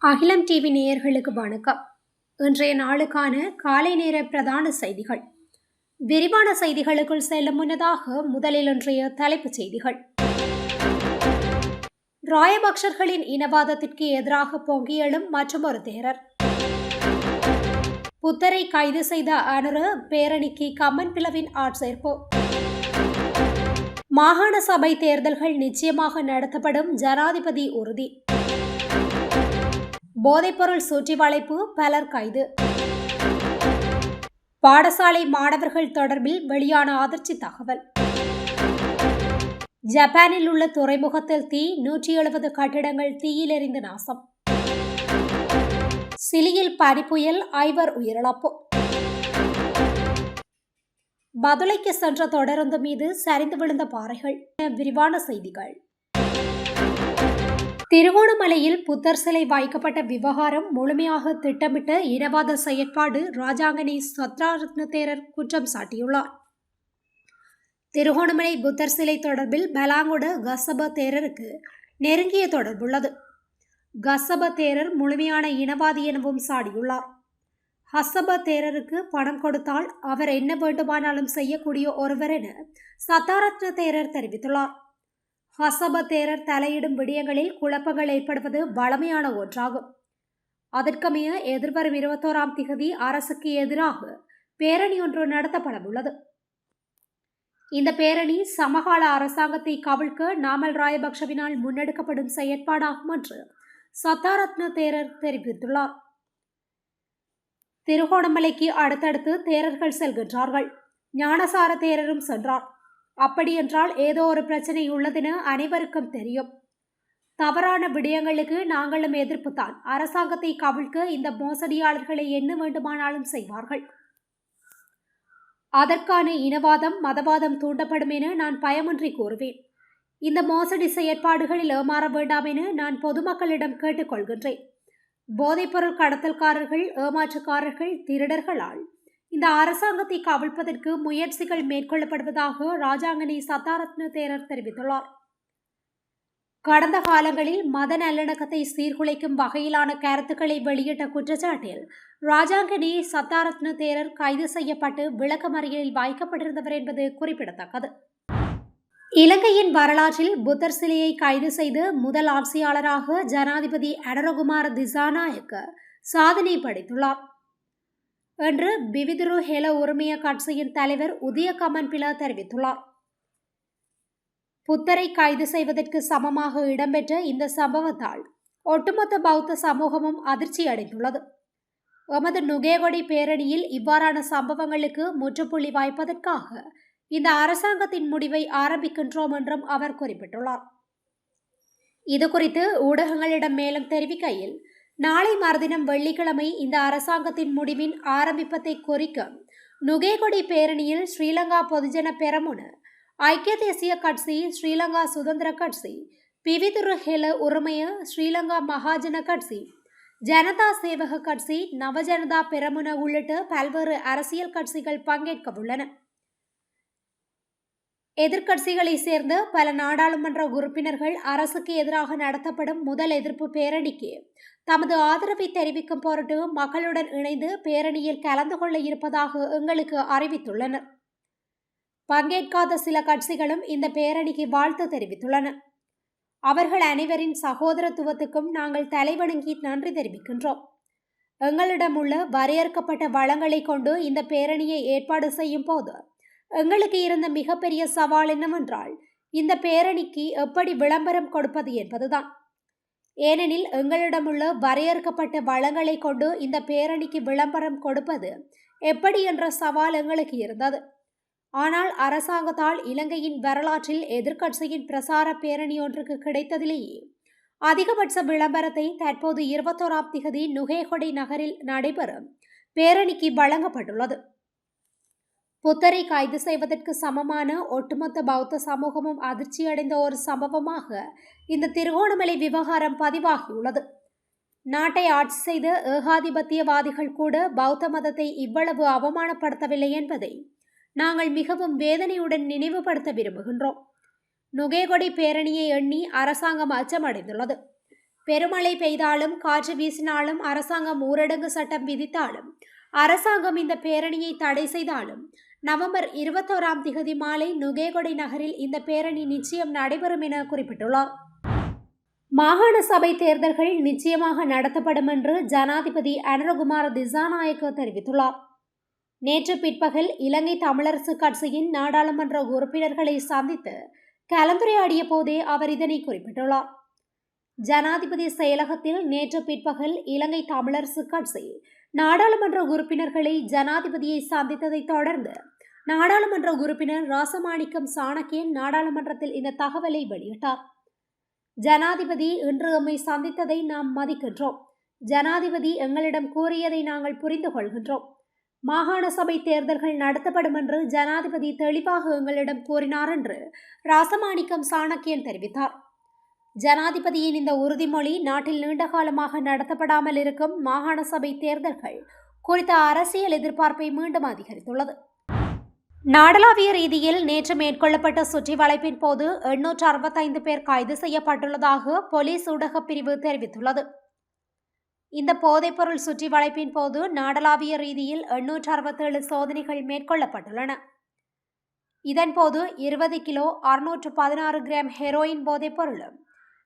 அகிலம் டிவி நேயர்களுக்கு வணக்கம். இன்றைய நாளுக்கான காலை நேர பிரதான செய்திகள். விரிவான செய்திகளுக்குள் செல்லும் முன்னதாக முதலில் இன்றைய தலைப்புச் செய்திகள். ராயபக்சர்களின் இனவாதத்திற்கு எதிராக பொங்கி எழும் மற்றொரு தேரர். புத்தரை கைது செய்த அனுர பேரணிக்கு கம்மன் பிளவின் ஆட்சேர்ப்பு. மாகாண சபை தேர்தல்கள் நிச்சயமாக நடத்தப்படும், ஜனாதிபதி உறுதி. போதைப்பொருள் சுற்றி வளைப்பு, பலர் கைது. பாடசாலை மாணவர்கள் தொடர்பில் வெளியான அதிர்ச்சி தகவல். ஜப்பானில் உள்ள துறைமுகத்தில் தீ, 170 கட்டிடங்கள் தீயில் எரிந்து நாசம். சிலியில் பனிப்புயல், 5 உயிரிழப்பு. பதுளைக்கு சென்ற தொடருந்து மீது சரிந்து விழுந்த பாறைகள். விரிவான செய்திகள். திருகோணமலையில் புத்தர் சிலை வைக்கப்பட்ட விவகாரம் முழுமையாக திட்டமிட்ட இனவாத செயற்பாடு, ராஜாங்கனி சத்ராரத்ன தேரர் குற்றம் சாட்டியுள்ளார். திருகோணமலை புத்தர் சிலை தொடர்பில் பலாங்குட கசப தேரருக்கு நெருங்கிய தொடர்புள்ளது. கசப தேரர் முழுமையான இனவாதி எனவும் சாடியுள்ளார். ஹசப தேரருக்கு பணம் கொடுத்தால் அவர் என்ன வேண்டுமானாலும் செய்யக்கூடிய ஒருவர் என சத்தாரத்ன தேரர் தெரிவித்துள்ளார். ஹசப தேரர் தலையிடும் விடயங்களில் குழப்பங்கள் ஏற்படுவது வழமையான ஒன்றாகும். அதற்கமைய எதிர்வரும் 21ஆம் திகதி அரசுக்கு எதிராக பேரணி ஒன்று நடத்தப்படவுள்ளது. இந்த பேரணி சமகால அரசாங்கத்தை கவிழ்க்க நாமல் ராயபக்சவினால் முன்னெடுக்கப்படும் செயற்பாடாகும் என்று சத்தாரத்ன தேரர் தெரிவித்துள்ளார். திருகோணமலைக்கு அடுத்தடுத்து தேரர்கள் செல்கின்றார்கள். ஞானசார தேரரும் சென்றார். அப்படியென்றால் ஏதோ ஒரு பிரச்சனை உள்ளதென அனைவருக்கும் தெரியும். தவறான விடயங்களுக்கு நாங்களும் எதிர்ப்புத்தான். அரசாங்கத்தை கவிழ்க்க இந்த மோசடியாளர்களை என்ன வேண்டுமானாலும் செய்வார்கள். அதற்கான இனவாதம், மதவாதம் தூண்டப்படும் என நான் பயமின்றி கூறுவேன். இந்த மோசடி செயற்பாடுகளில் ஏமாற வேண்டாம் என நான் பொதுமக்களிடம் கேட்டுக்கொள்கின்றேன். போதைப்பொருள் கடத்தல்காரர்கள், ஏமாற்றுக்காரர்கள், திருடர்களால் இந்த அரசாங்கத்தை கவிழ்ப்பதற்கு முயற்சிகள் மேற்கொள்ளப்படுவதாக ராஜாங்கனி சத்தாரத்ன தேரர் தெரிவித்துள்ளார். கடந்த காலங்களில் மத நல்லிணக்கத்தை சீர்குலைக்கும் வகையிலான கருத்துக்களை வெளியிட்ட குற்றச்சாட்டில் ராஜாங்கனி சத்தாரத்ன தேரர் கைது செய்யப்பட்டு விளக்கமறியலில் வைக்கப்பட்டிருந்தவர் என்பது குறிப்பிடத்தக்கது. இலங்கையின் வரலாற்றில் புத்தர் சிலையை கைது செய்த முதல் ஆட்சியாளராக ஜனாதிபதி அனுரகுமார திசாநாயக்க சாதனை படைத்துள்ளார் என்று பிவிதுரு ஹெல உரிமைய கட்சியின் தலைவர் உதய கமன்பில தெரிவித்துள்ளார். புத்தரை கைது செய்வதற்கு சமமாக இடம்பெற்ற இந்த சம்பவத்தால் ஒட்டுமொத்த பௌத்த சமூகமும் அதிர்ச்சி அடைந்துள்ளது. எமது நுகேகொடி பேரணியில் இவ்வாறான சம்பவங்களுக்கு முற்றுப்புள்ளி வைப்பதற்காக இந்த அரசாங்கத்தின் முடிவை ஆரம்பிக்கின்றோம் என்றும் அவர் குறிப்பிட்டுள்ளார். இதுகுறித்து ஊடகங்களிடம் மேலும் தெரிவிக்கையில், நாளை மறுதினம் வெள்ளிக்கிழமை இந்த அரசாங்கத்தின் முடிவின் ஆரம்பிப்பதை குறிக்கும் நுகேகொடி பேரணியில் ஸ்ரீலங்கா பொதுஜன பெரமுன, ஐக்கிய தேசிய கட்சி, ஸ்ரீலங்கா சுதந்திர கட்சி, பிவிதுரு ஹெல உரிமைய, ஸ்ரீலங்கா மகாஜன கட்சி, ஜனதா சேவக கட்சி, நவஜனதா பெரமுன உள்ளிட்ட பல்வேறு அரசியல் கட்சிகள் பங்கேற்க உள்ளன. எதிர்க்கட்சிகளை சேர்ந்த பல நாடாளுமன்ற உறுப்பினர்கள் அரசுக்கு எதிராக நடத்தப்படும் முதல் எதிர்ப்பு பேரணிக்கு தமது ஆதரவை தெரிவிக்கும் பொருட்டு மக்களுடன் இணைந்து பேரணியில் கலந்து கொள்ள இருப்பதாக எங்களுக்கு அறிவித்துள்ளனர். பங்கேற்காத சில கட்சிகளும் இந்த பேரணிக்கு வாழ்த்து தெரிவித்துள்ளன. அவர்கள் அனைவரின் சகோதரத்துவத்துக்கும் நாங்கள் தலைவணங்கி நன்றி தெரிவிக்கின்றோம். எங்களிடம் உள்ள வரையறுக்கப்பட்ட வளங்களை கொண்டு இந்த பேரணியை ஏற்பாடு செய்யும் போது எங்களுக்கு இருந்த மிகப்பெரிய சவால் என்னவென்றால் இந்த பேரணிக்கு எப்படி விளம்பரம் கொடுப்பது என்பதுதான். ஏனெனில் எங்களிடமுள்ள வரையறுக்கப்பட்ட வளங்களை கொண்டு இந்த பேரணிக்கு விளம்பரம் கொடுப்பது எப்படி என்ற சவால் எங்களுக்கு இருந்தது. ஆனால் அரசாங்கத்தால் இலங்கையின் வரலாற்றில் எதிர்க்கட்சியின் பிரசார பேரணி ஒன்றுக்கு கிடைத்ததிலேயே அதிகபட்ச விளம்பரத்தை தற்போது 21ஆம் திகதி நுகேகொடை நகரில் நடைபெறும் பேரணிக்கு வழங்கப்பட்டுள்ளது. புத்தரை கைது செய்வதற்கு சமமான ஒட்டுமொத்த பௌத்த சமூகமும் அதிர்ச்சியடைந்த ஒரு சம்பவமாக இந்த திருகோணமலை விவகாரம் பதிவாகியுள்ளது. நாட்டை ஆட்சி செய்த ஏகாதிபத்தியவாதிகள் கூட பௌத்த மதத்தை இவ்வளவு அவமானப்படுத்தவில்லை என்பதை நாங்கள் மிகவும் வேதனையுடன் நினைவுபடுத்த விரும்புகின்றோம். நுகேகொடி பேரணியை எண்ணி அரசாங்கம் அச்சமடைந்துள்ளது. பெருமழை பெய்தாலும் காற்று வீசினாலும் அரசாங்கம் ஊரடங்கு சட்டம் விதித்தாலும் அரசாங்கம் இந்த பேரணியை தடை செய்தாலும் நவம்பர் 21ஆம் திகதி மாலை நுகேகொடை நகரில் இந்த பேரணி நிச்சயம் நடைபெறும் என குறிப்பிட்டுள்ளார். மாகாண சபை தேர்தல்கள் நிச்சயமாக நடத்தப்படும் என்று ஜனாதிபதி அனுரகுமார திசாநாயக்க தெரிவித்துள்ளார். நேற்று பிற்பகல் இலங்கை தமிழரசு கட்சியின் நாடாளுமன்ற உறுப்பினர்களை சந்தித்து கலந்துரையாடிய போதே அவர் இதனை குறிப்பிட்டுள்ளார். ஜனாதிபதி செயலகத்தில் நேற்று பிற்பகல் இலங்கை தமிழரசு கட்சி நாடாளுமன்ற உறுப்பினர்களை ஜனாதிபதியை சந்தித்ததை தொடர்ந்து நாடாளுமன்ற உறுப்பினர் ராசமாணிக்கம் சாணக்கியன் நாடாளுமன்றத்தில் இந்த தகவலை வெளியிட்டார். ஜனாதிபதி இன்று எம்மை சந்தித்ததை நாம் மதிக்கின்றோம். ஜனாதிபதி எங்களிடம் கூறியதை நாங்கள் புரிந்து கொள்கின்றோம். மாகாண சபை தேர்தல்கள் நடத்தப்படும் என்று ஜனாதிபதி தெளிவாக எங்களிடம் கூறினார் என்று ராசமாணிக்கம் சாணக்கியன் தெரிவித்தார். ஜனாதிபதியின் இந்த உறுதிமொழி நாட்டில் நீண்டகாலமாக நடத்தப்படாமல் இருக்கும் மாகாண சபை தேர்தல்கள் குறித்த அரசியல் எதிர்பார்ப்பை மீண்டும் அதிகரித்துள்ளது. நாடளாவிய ரீதியில் நேற்று மேற்கொள்ளப்பட்ட சுற்றி வளைப்பின் போது 865 பேர் கைது செய்யப்பட்டுள்ளதாக போலீஸ் ஊடகப் பிரிவு தெரிவித்துள்ளது. இந்த போதைப்பொருள் சுற்றி வளைப்பின் போது நாடளாவிய ரீதியில் 867 சோதனைகள் மேற்கொள்ளப்பட்டுள்ளன. இதன்போது 20 கிலோ 616 கிராம் ஹெரோயின் போதைப்பொருளும்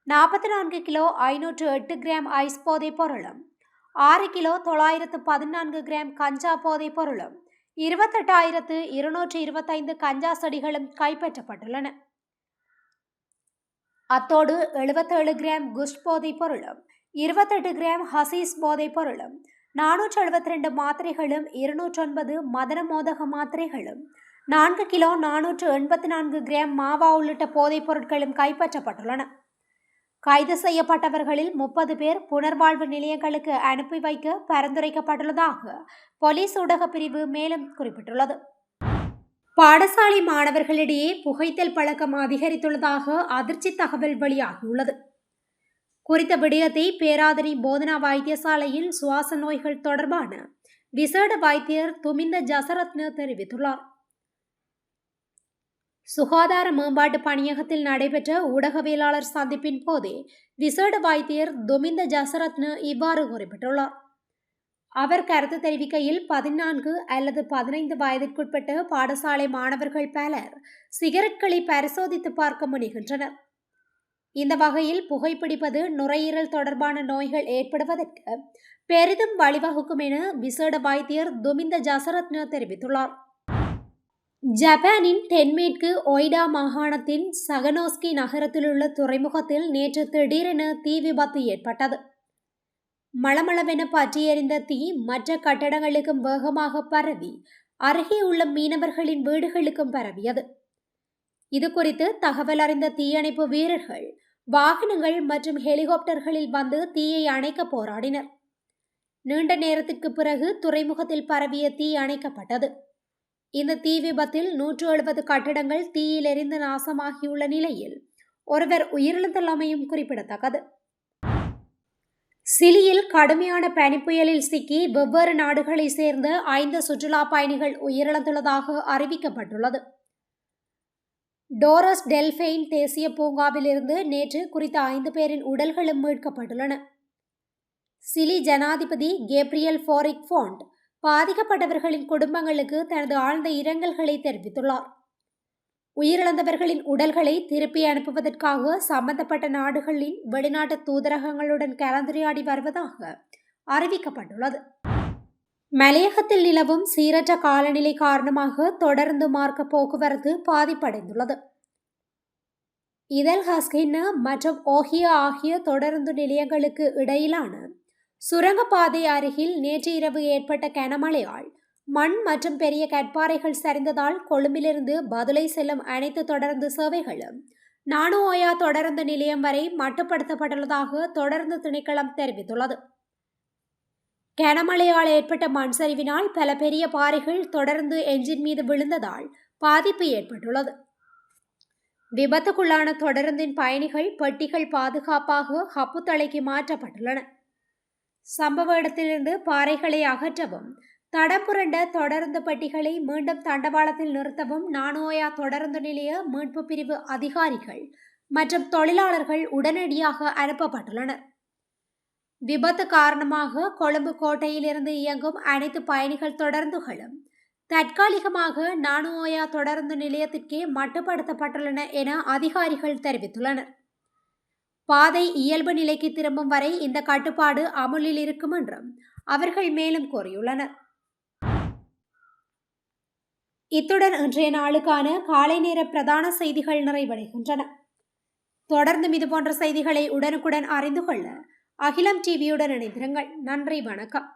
44 கிலோ 508 கிராம் ஐஸ் போதைப்பொருளும் 6 கிலோ 914 கிராம் கஞ்சா போதைப்பொருளும் 28,225 கஞ்சா செடிகளும் கைப்பற்றப்பட்டுள்ளன. அத்தோடு 77 கிராம் குஷ் போதைப் பொருளும் 28 கிராம் ஹசீஸ் போதைப் பொருளும் 472 மாத்திரைகளும் 209 மதன மோதக மாத்திரைகளும் 4 கிலோ 484 கிராம் மாவா உள்ளிட்ட போதைப் பொருட்களும் கைப்பற்றப்பட்டுள்ளன. கைது செய்யப்பட்டவர்களில் 30 பேர் புனர்வாழ்வு நிலையங்களுக்கு அனுப்பி வைக்க பரிந்துரைக்கப்பட்டுள்ளதாக போலீஸ் ஊடகப் பிரிவு மேலும் குறிப்பிட்டுள்ளது. பாடசாலை மாணவர்களிடையே புகைத்தல் பழக்கம் அதிகரித்துள்ளதாக அதிர்ச்சி தகவல் வெளியாகியுள்ளது. குறித்த விடயத்தை பேராதனை போதனா வைத்தியசாலையில் சுவாச நோய்கள் தொடர்பான விசேட வைத்தியர் துமிந்த ஜசரத்ன தெரிவித்துள்ளார். சுகாதார மேம்பாட்டு பணியகத்தில் நடைபெற்ற ஊடகவியலாளர் சந்திப்பின் போதே விசேட வைத்தியர் துமிந்த ஜசரத்ன இவ்வாறு குறிப்பிட்டுள்ளார். அவர் கருத்து தெரிவிக்கையில் 14 அல்லது 15 வயதிற்குட்பட்ட பாடசாலை மாணவர்கள் பலர் சிகரெட்களை பரிசோதித்து பார்க்க முனைகின்றனர். இந்த வகையில் புகைப்பிடிப்பது நுரையீரல் தொடர்பான நோய்கள் ஏற்படுவதற்கு பெரிதும் வழிவகுக்கும் என விசேட வைத்தியர் துமிந்த ஜசரத்ன தெரிவித்துள்ளார். ஜப்பானின் தென்மேற்கு ஒய்டா மாகாணத்தின் சகனோஸ்கி நகரத்தில் உள்ள துறைமுகத்தில் நேற்று திடீரென தீ விபத்து ஏற்பட்டது. மளமளவென பற்றி எறிந்த தீ மற்ற கட்டடங்களுக்கும் வேகமாக பரவி அருகே உள்ள மீனவர்களின் வீடுகளுக்கும் பரவியது. இது குறித்து தகவல் அறிந்த தீயணைப்பு வீரர்கள் வாகனங்கள் மற்றும் ஹெலிகாப்டர்களில் வந்து தீயை அணைக்க போராடினர். நீண்ட நேரத்திற்கு பிறகு துறைமுகத்தில் பரவிய தீ அணைக்கப்பட்டது. இந்த தீ விபத்தில் 170 கட்டடங்கள் தீயில் எரிந்து நாசமாகியுள்ள நிலையில் ஒருவர் உயிரிழந்துள்ளமையும் குறிப்பிடத்தக்கது. சிலியில் கடுமையான பனிப்புயலில் சிக்கி வெவ்வேறு நாடுகளை சேர்ந்த 5 சுற்றுலா பயணிகள் உயிரிழந்துள்ளதாக அறிவிக்கப்பட்டுள்ளது. டோரஸ் டெல்ஃபெயின் தேசிய பூங்காவிலிருந்து நேற்று குறித்த 5 பேரின் உடல்களும் மீட்கப்பட்டுள்ளன. சிலி ஜனாதிபதி கேப்ரியல் ஃபோரிக் ஃபோண்ட் பாதிக்கப்பட்டவர்களின் குடும்பங்களுக்கு தனது ஆழ்ந்த இரங்கல்களை தெரிவித்துள்ளார். உயிரிழந்தவர்களின் உடல்களை திருப்பி அனுப்புவதற்காக சம்பந்தப்பட்ட நாடுகளின் வெளிநாட்டு தூதரகங்களுடன் கலந்துரையாடி வருவதாக அறிவிக்கப்பட்டுள்ளது. மலையகத்தில் நிலவும் சீரற்ற காலநிலை காரணமாக தொடர்ந்து மார்க்க போக்குவரத்து பாதிப்படைந்துள்ளது. இதல்ஹஸ்கின் மற்றும் ஓஹியா ஆகிய தொடருந்து நிலையங்களுக்கு இடையிலான சுரங்கப்பாதை அருகில் நேற்று இரவு ஏற்பட்ட கனமழையால் மண் மற்றும் பெரிய கற்பாறைகள் சரிந்ததால் கொழும்பிலிருந்து பதுளை செல்லும் அனைத்து தொடருந்து சேவைகளும் நானுஓயா தொடருந்து நிலையம் வரை மட்டுப்படுத்தப்பட்டுள்ளதாக தொடருந்து திணைக்களம் தெரிவித்துள்ளது. கனமழையால் ஏற்பட்ட மண் சரிவினால் பல பெரிய பாறைகள் தொடர்ந்து என்ஜின் மீது விழுந்ததால் பாதிப்பு ஏற்பட்டுள்ளது. விபத்துக்குள்ளான தொடருந்தின் பயணிகள் பெட்டிகள் பாதுகாப்பாக ஹப்புத்தளைக்கு மாற்றப்பட்டுள்ளன. சம்பவ இடத்திலிருந்து பாறைகளை அகற்றவும் தடம் புரண்ட தொடருந்து பெட்டிகளை மீண்டும் தண்டவாளத்தில் நிறுத்தவும் நானுஓயா தொடருந்து நிலைய மீட்பு பிரிவு அதிகாரிகள் மற்றும் தொழிலாளர்கள் உடனடியாக அனுப்பப்பட்டுள்ளனர். விபத்து காரணமாக கொழும்பு கோட்டையிலிருந்து இயங்கும் அனைத்து பயணிகள் தொடர்ந்துகளும் தற்காலிகமாக நானுஓயா தொடருந்து நிலையத்திற்கே மட்டுப்படுத்தப்பட்டுள்ளன என அதிகாரிகள் தெரிவித்துள்ளனர். பாதை இயல்பு நிலைக்கு திரும்பும் வரை இந்த கட்டுப்பாடு அமுலில் இருக்கும் என்றும் அவர்கள் மேலும் கூறியுள்ளனர். இத்துடன் இன்றைய நாளுக்கான காலை நேர பிரதான செய்திகள் நிறைவடைகின்றன. தொடர்ந்தும் இதுபோன்ற செய்திகளை உடனுக்குடன் அறிந்து கொள்ள அகிலம் டிவியுடன் இணைந்திருங்கள். நன்றி, வணக்கம்.